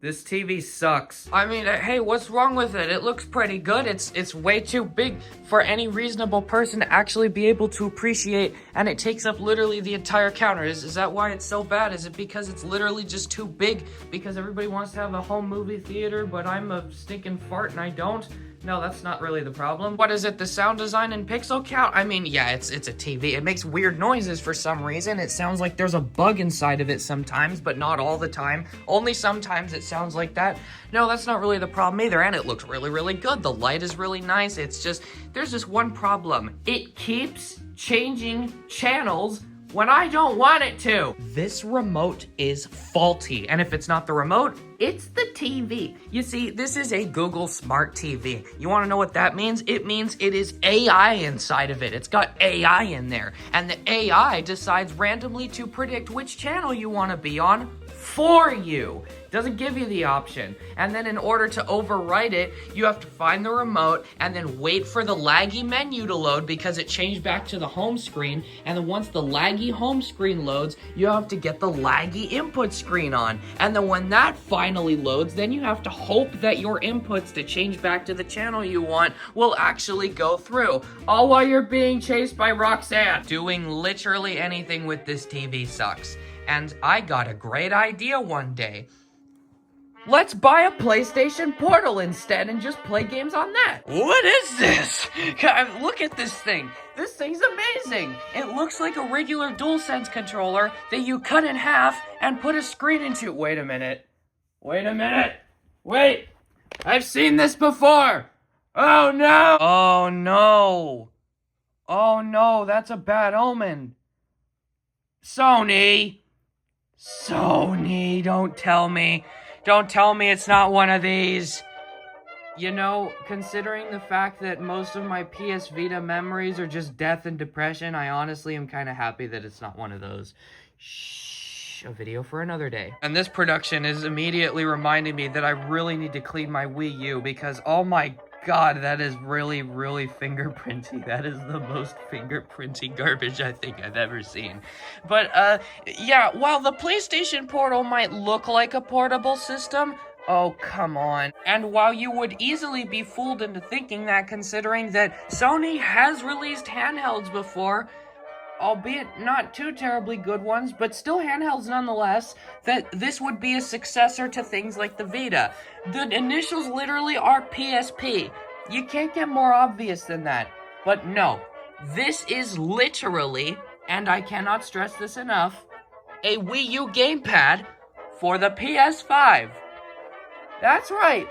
This TV sucks. I mean, hey, what's wrong with it? It looks pretty good. It's way too big for any reasonable person to actually be able to appreciate, and it takes up literally the entire counter. Is that why it's so bad? Is it because it's literally just too big? Because everybody wants to have a home movie theater, but I'm a stinking fart and I don't? No, that's not really the problem. What is it, the sound design and pixel count? I mean, yeah, it's a TV. It makes weird noises for some reason. It sounds like there's a bug inside of it sometimes, but not all the time. Only sometimes it sounds like that. No, that's not really the problem either, and it looks really, really good. The light is really nice. It's just, there's just one problem. It keeps changing channels when I don't want it to. This remote is faulty, and if it's not the remote, it's the TV. You see, this is a Google Smart TV. You wanna know what that means? It means it is AI inside of it. It's got AI in there, and the AI decides randomly to predict which channel you wanna be on for you. Doesn't give you the option. And then in order to overwrite it, you have to find the remote and then wait for the laggy menu to load because it changed back to the home screen. And then once the laggy home screen loads, you have to get the laggy input screen on. And then when that finally loads, then you have to hope that your inputs to change back to the channel you want will actually go through. All while you're being chased by Roxanne. Doing literally anything with this TV sucks. And I got a great idea one day. Let's buy a PlayStation Portal instead and just play games on that. What is this? Look at this thing. This thing's amazing. It looks like a regular DualSense controller that you cut in half and put a screen into. Wait a minute. Wait a minute. Wait. I've seen this before. Oh no. Oh no. Oh no, that's a bad omen. Sony. Sony, don't tell me. Don't tell me it's not one of these. You know, considering the fact that most of my PS Vita memories are just death and depression, I honestly am kind of happy that it's not one of those. Shh, a video for another day. And this production is immediately reminding me that I really need to clean my Wii U because, oh my God, that is really, really fingerprinty. That is the most fingerprinty garbage I think I've ever seen. But, yeah, while the PlayStation Portal might look like a portable system, oh, come on. And while you would easily be fooled into thinking that, considering that Sony has released handhelds before, albeit not too terribly good ones, but still handhelds nonetheless, that this would be a successor to things like the Vita. The initials literally are PSP. You can't get more obvious than that. But no, this is literally, and I cannot stress this enough, a Wii U gamepad for the PS5. That's right.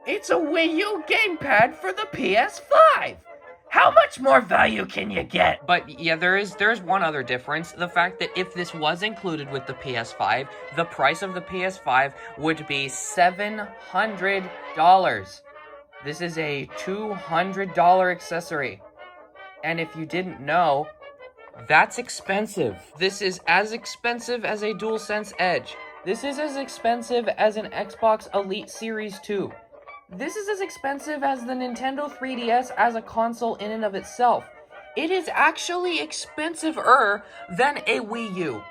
It's a Wii U gamepad for the PS5. How much more value can you get? But yeah, there's one other difference. The fact that if this was included with the PS5, the price of the PS5 would be $700. This is a $200 accessory. And if you didn't know, that's expensive. This is as expensive as a DualSense Edge. This is as expensive as an Xbox Elite Series 2. This is as expensive as the Nintendo 3DS as a console in and of itself. It is actually expensive-er than a Wii U.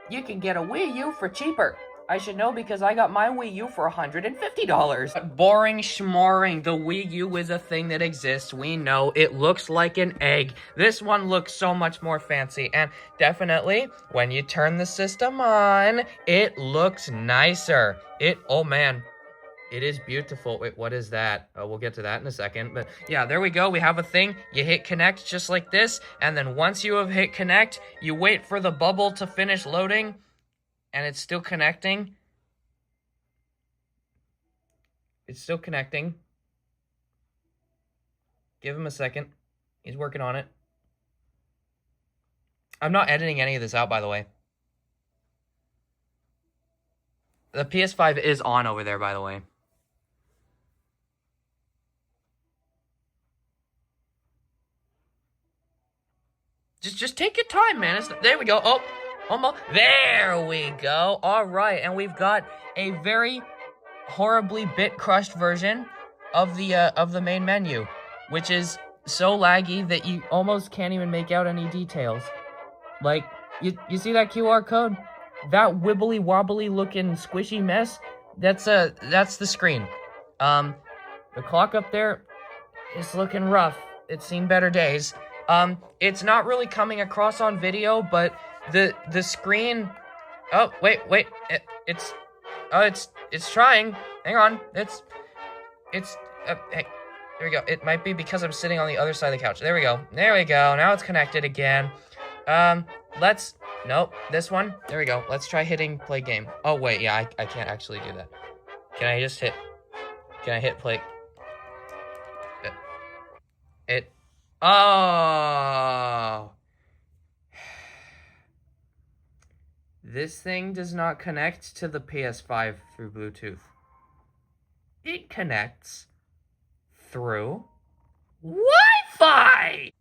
You can get a Wii U for cheaper. I should know because I got my Wii U for $150. Boring schmoring. The Wii U is a thing that exists. We know. It looks like an egg. This one looks so much more fancy. And definitely, when you turn the system on, it looks nicer. Oh man. It is beautiful. Wait, what is that? We'll get to that in a second. But yeah, there we go. We have a thing. You hit connect just like this. And then once you have hit connect, you wait for the bubble to finish loading. And it's still connecting. It's still connecting. Give him a second. He's working on it. I'm not editing any of this out, by the way. The PS5 is on over there, by the way. Just take your time, man. There we go. Oh, almost. There we go. All right, and we've got a very horribly bit-crushed version of the main menu, which is so laggy that you almost can't even make out any details. Like, you see that QR code? That wibbly-wobbly looking squishy mess? that's the screen. The clock up there is looking rough. It's seen better days. It's not really coming across on video, but the screen. Oh, wait. It's trying. Hang on. It's hey, there we go. It might be because I'm sitting on the other side of the couch. There we go. Now it's connected again. Nope, this one. There we go. Let's try hitting play game. Oh, wait, yeah, I can't actually do that. Can I hit play? Oh. This thing does not connect to the PS5 through Bluetooth. It connects through Wi-Fi!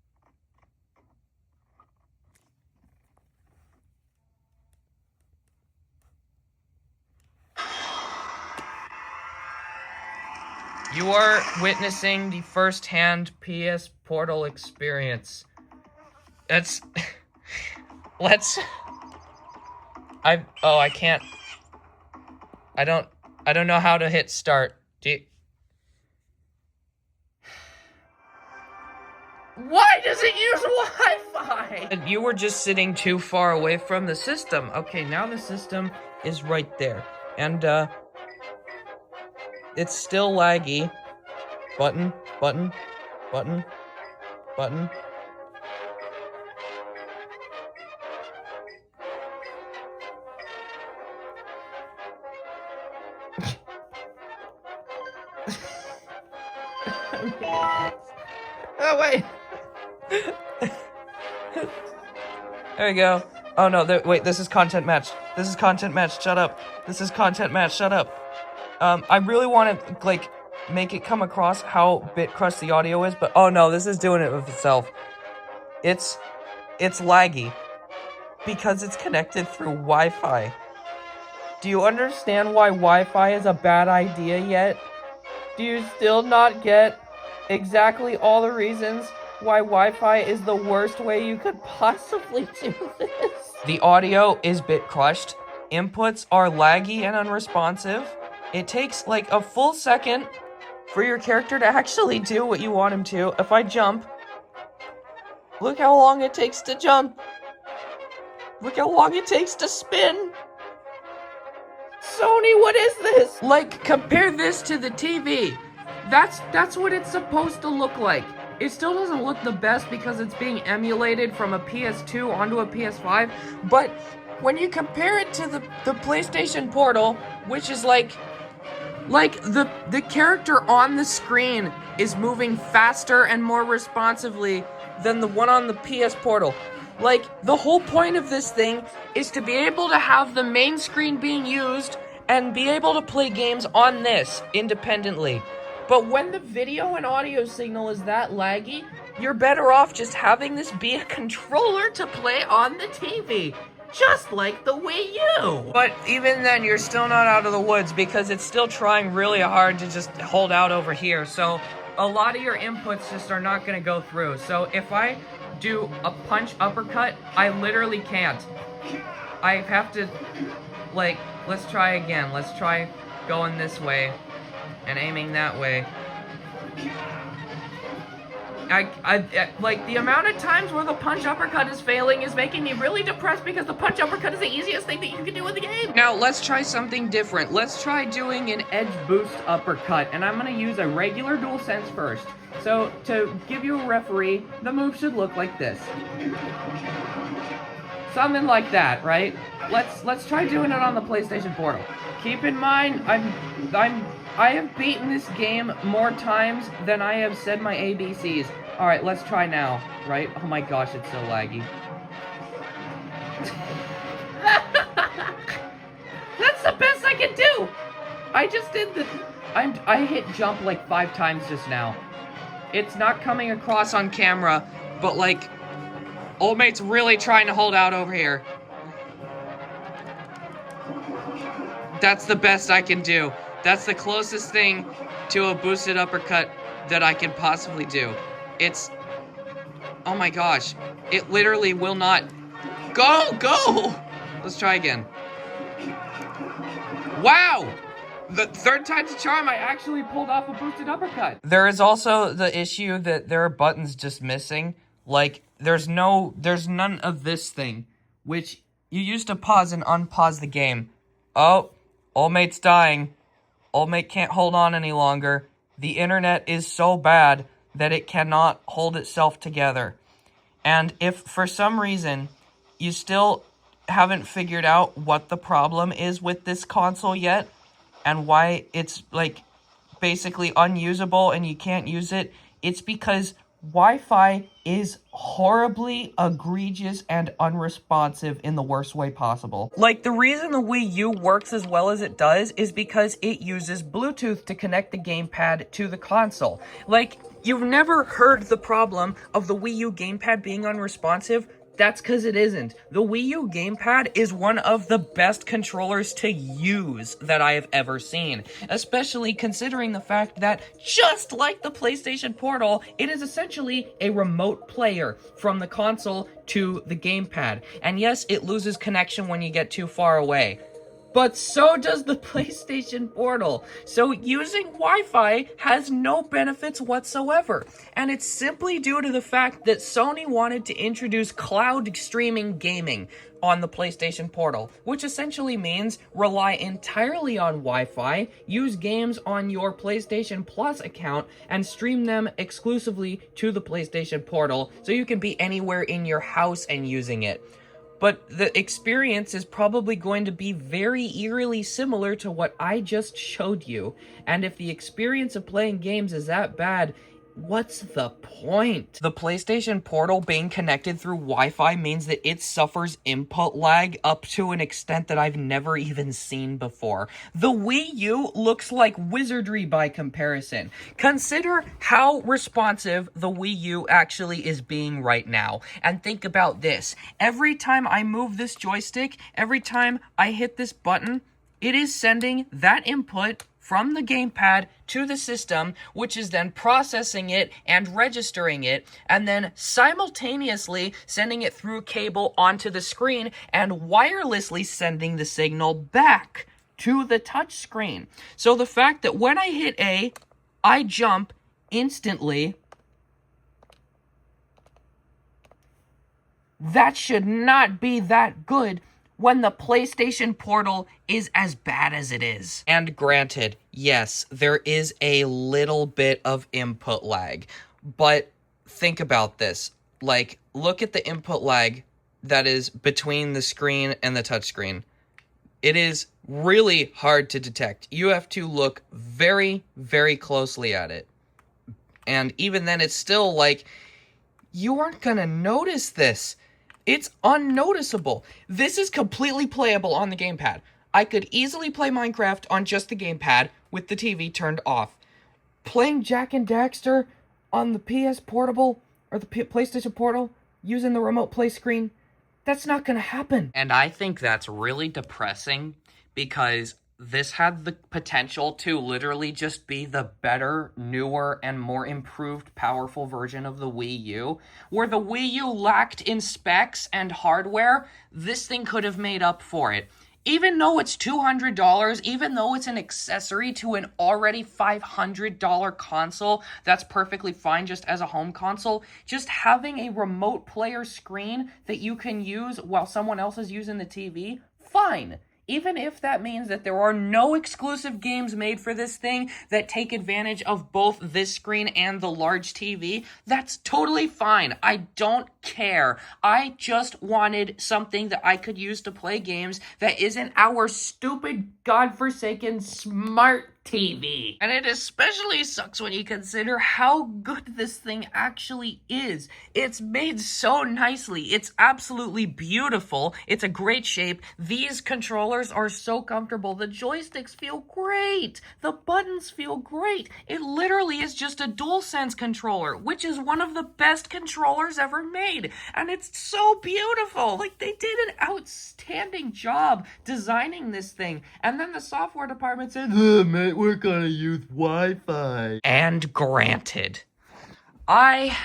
You are witnessing the first-hand PS Portal experience. I can't. I don't know how to hit start. Why does it use Wi-Fi? You were just sitting too far away from the system. Okay, now the system is right there. And, it's still laggy. Button. Oh, wait. There we go. Oh, no, wait, this is content match. Shut up. This is content match, shut up. I really want to, like, make it come across how bit crushed the audio is, but oh no, this is doing it with itself. It's laggy because it's connected through Wi-Fi. Do you understand why Wi-Fi is a bad idea yet? Do you still not get exactly all the reasons why Wi-Fi is the worst way you could possibly do this? The audio is bit crushed. Inputs are laggy and unresponsive. It takes like a full second for your character to actually do what you want him to. If I jump, look how long it takes to jump. Look how long it takes to spin. Sony, what is this? Like, compare this to the TV. That's what it's supposed to look like. It still doesn't look the best because it's being emulated from a PS2 onto a PS5, but when you compare it to the PlayStation Portal, which is like the character on the screen is moving faster and more responsively than the one on the PS Portal. Like, the whole point of this thing is to be able to have the main screen being used and be able to play games on this independently. But when the video and audio signal is that laggy, you're better off just having this be a controller to play on the TV. Just like the Wii U. But even then, you're still not out of the woods because it's still trying really hard to just hold out over here. So a lot of your inputs just are not going to go through. So if I do a punch uppercut, I literally can't. I have to, like, let's try again. Let's try going this way and aiming that way. I like, the amount of times where the punch uppercut is failing is making me really depressed because the punch uppercut is the easiest thing that you can do in the game. Now, let's try something different. Let's try doing an edge boost uppercut, and I'm gonna use a regular DualSense first. So, to give you a referee, the move should look like this. Something like that, right? Let's try doing it on the PlayStation Portal. Keep in mind, I have beaten this game more times than I have said my ABCs. Alright, let's try now, right? Oh my gosh, it's so laggy. That's the best I can do! I just did I hit jump like 5 times just now. It's not coming across on camera, but like, Old Mate's really trying to hold out over here. That's the best I can do. That's the closest thing to a boosted uppercut that I can possibly do. It's... oh my gosh. It literally will not... Go! Let's try again. Wow! The third time's a charm, I actually pulled off a boosted uppercut. There is also the issue that there are buttons just missing. Like, there's none of this thing, which you use to pause and unpause the game. Oh, old mate's dying. Old mate can't hold on any longer. The internet is so bad that it cannot hold itself together. And if for some reason you still haven't figured out what the problem is with this console yet, and why it's, like, basically unusable and you can't use it, it's because Wi-Fi is horribly egregious and unresponsive in the worst way possible. Like, the reason the Wii U works as well as it does is because it uses Bluetooth to connect the gamepad to the console. Like, you've never heard the problem of the Wii U gamepad being unresponsive? That's because it isn't. The Wii U gamepad is one of the best controllers to use that I have ever seen, especially considering the fact that, just like the PlayStation Portal, it is essentially a remote player from the console to the gamepad. And yes, it loses connection when you get too far away. But so does the PlayStation Portal. So using Wi-Fi has no benefits whatsoever. And it's simply due to the fact that Sony wanted to introduce cloud streaming gaming on the PlayStation Portal, which essentially means rely entirely on Wi-Fi, use games on your PlayStation Plus account, and stream them exclusively to the PlayStation Portal so you can be anywhere in your house and using it. But the experience is probably going to be very eerily similar to what I just showed you. And if the experience of playing games is that bad, what's the point? The PlayStation Portal being connected through Wi-Fi means that it suffers input lag up to an extent that I've never even seen before. The Wii U looks like wizardry by comparison. Consider how responsive the Wii U actually is being right now. And think about this. Every time I move this joystick, every time I hit this button, it is sending that input from the gamepad to the system, which is then processing it and registering it, and then simultaneously sending it through cable onto the screen and wirelessly sending the signal back to the touch screen. So the fact that when I hit A, I jump instantly, that should not be that good when the PlayStation Portal is as bad as it is. And granted, yes, there is a little bit of input lag, but think about this. Like, look at the input lag that is between the screen and the touchscreen. It is really hard to detect. You have to look very, very closely at it. And even then, it's still like, you aren't gonna notice this. It's unnoticeable. This is completely playable on the gamepad. I could easily play Minecraft on just the gamepad with the TV turned off. Playing Jak and Daxter on the PS Portable or the PlayStation Portal using the remote play screen, that's not gonna happen. And I think that's really depressing because this had the potential to literally just be the better, newer, and more improved, powerful version of the Wii U. Where the Wii U lacked in specs and hardware, this thing could have made up for it. Even though it's $200, even though it's an accessory to an already $500 console, that's perfectly fine just as a home console. Just having a remote player screen that you can use while someone else is using the TV, fine. Even if that means that there are no exclusive games made for this thing that take advantage of both this screen and the large TV, that's totally fine. I don't care. I just wanted something that I could use to play games that isn't our stupid, godforsaken smart TV. And it especially sucks when you consider how good this thing actually is. It's made so nicely. It's absolutely beautiful. It's a great shape. These controllers are so comfortable. The joysticks feel great. The buttons feel great. It literally is just a DualSense controller, which is one of the best controllers ever made. And it's so beautiful. Like, they did an outstanding job designing this thing. And then the software department said, mate, we're gonna use Wi-Fi. And granted, I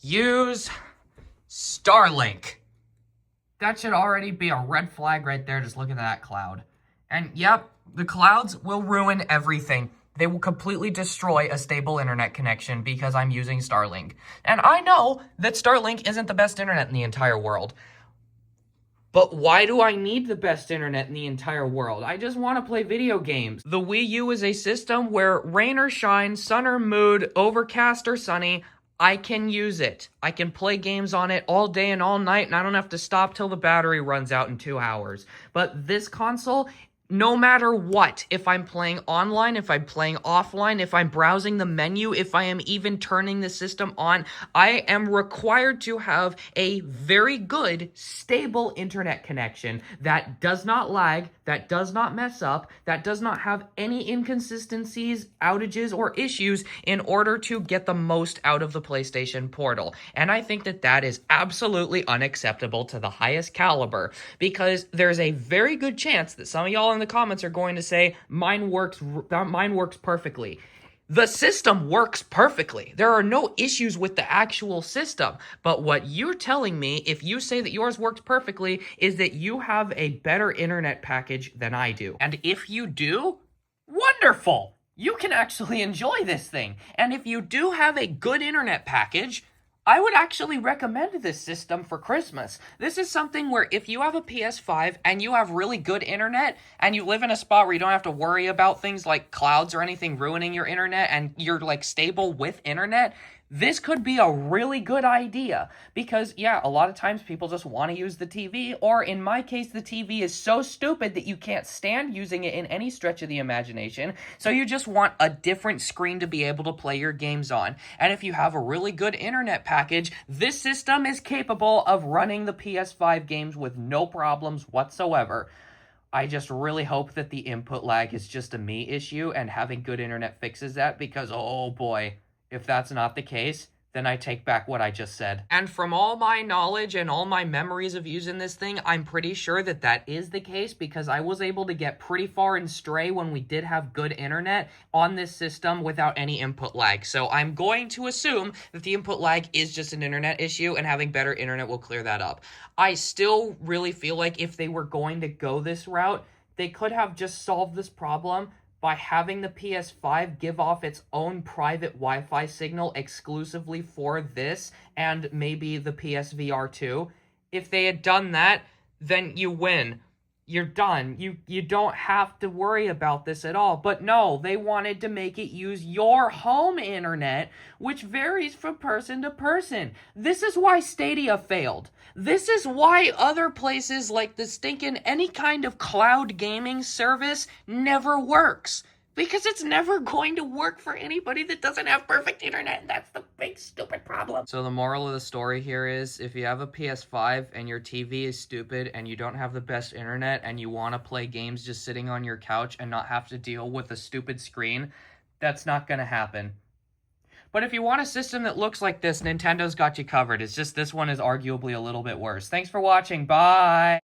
use Starlink. That should already be a red flag right there, just looking at that cloud. And yep, The clouds will ruin everything. They will completely destroy a stable internet connection because I'm using Starlink. And I know that Starlink isn't the best internet in the entire world. But why do I need the best internet in the entire world? I just want to play video games. The Wii U is a system where rain or shine, sun or mood, overcast or sunny, I can use it. I can play games on it all day and all night, and I don't have to stop till the battery runs out in 2 hours. But this console, no matter what, if I'm playing online, if I'm playing offline, if I'm browsing the menu, if I am even turning the system on, I am required to have a very good, stable internet connection that does not lag, that does not mess up, that does not have any inconsistencies, outages, or issues in order to get the most out of the PlayStation Portal. And I think that that is absolutely unacceptable to the highest caliber, because there's a very good chance that some of y'all in the comments are going to say, mine works perfectly. The system works perfectly. There are no issues with the actual system. But what you're telling me, if you say that yours works perfectly, is that you have a better internet package than I do. And if you do, wonderful! You can actually enjoy this thing. And if you do have a good internet package, I would actually recommend this system for Christmas. This is something where if you have a PS5 and you have really good internet and you live in a spot where you don't have to worry about things like clouds or anything ruining your internet and you're like stable with internet, this could be a really good idea. Because yeah, a lot of times people just want to use the TV, or in my case, the TV is so stupid that you can't stand using it in any stretch of the imagination, so you just want a different screen to be able to play your games on. And if you have a really good internet package, this system is capable of running the PS5 games with no problems whatsoever. I just really hope that the input lag is just a me issue and having good internet fixes that, because oh boy, if that's not the case, then I take back what I just said. And from all my knowledge and all my memories of using this thing, I'm pretty sure that that is the case, because I was able to get pretty far and stray when we did have good internet on this system without any input lag. So I'm going to assume that the input lag is just an internet issue, and having better internet will clear that up. I still really feel like if they were going to go this route, they could have just solved this problem by having the PS5 give off its own private Wi-Fi signal exclusively for this and maybe the PSVR 2. If they had done that, then you win. You're done. You don't have to worry about this at all. But no, they wanted to make it use your home internet, which varies from person to person. This is why Stadia failed. This is why other places like the stinking any kind of cloud gaming service never works. Because it's never going to work for anybody that doesn't have perfect internet, and that's the big stupid problem. So the moral of the story here is, if you have a PS5 and your TV is stupid and you don't have the best internet and you want to play games just sitting on your couch and not have to deal with a stupid screen, that's not going to happen. But if you want a system that looks like this, Nintendo's got you covered. It's just this one is arguably a little bit worse. Thanks for watching. Bye!